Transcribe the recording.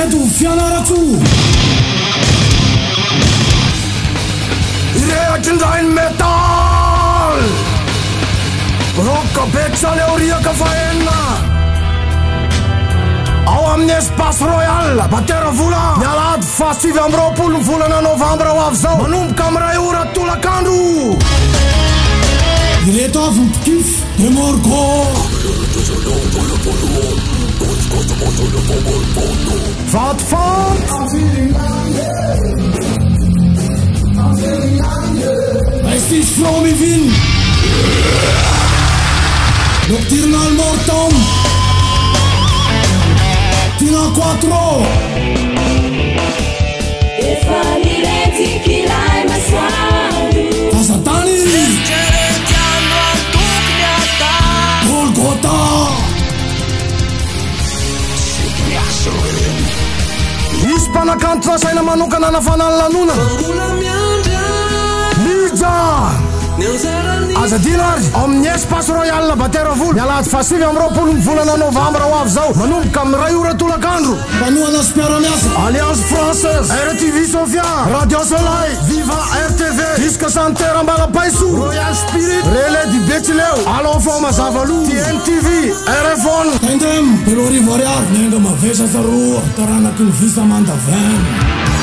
eto fianaratso irehatrindray ny metal roka betsale aoriaka fahenina ao amin'ny espace royal batera vola mialady fasivy amby roapolo ny volana novambra ho avy zao manomboka amy ray ora tolakandro ireto avy mipikify de morgo vatfant Prestige from Ivin Nocturnal Mortom Tina 4 Falirenti che l'hai massato Tasatani Cerchiamo a tucniata Golgota Isy mpanakanto nasaina manokana nafanany lanona Lija azadina ary amin'ny espace royal batera vola mialady fasivy amy roapolo ny volana novambra ho avy zao manomboka amy ray ora tolakandro Panoana spiaramiasa Alliance Française RTV Sofia Radio Soleil Viva RTV Disque Santerre Ambalapaiso Royal Spirit Relais du Betsileo Allons fort Mazavalu TNTV RFON Tendem pelo rivoriar nenga mavesa tsaroa taranaky ny visa mandavan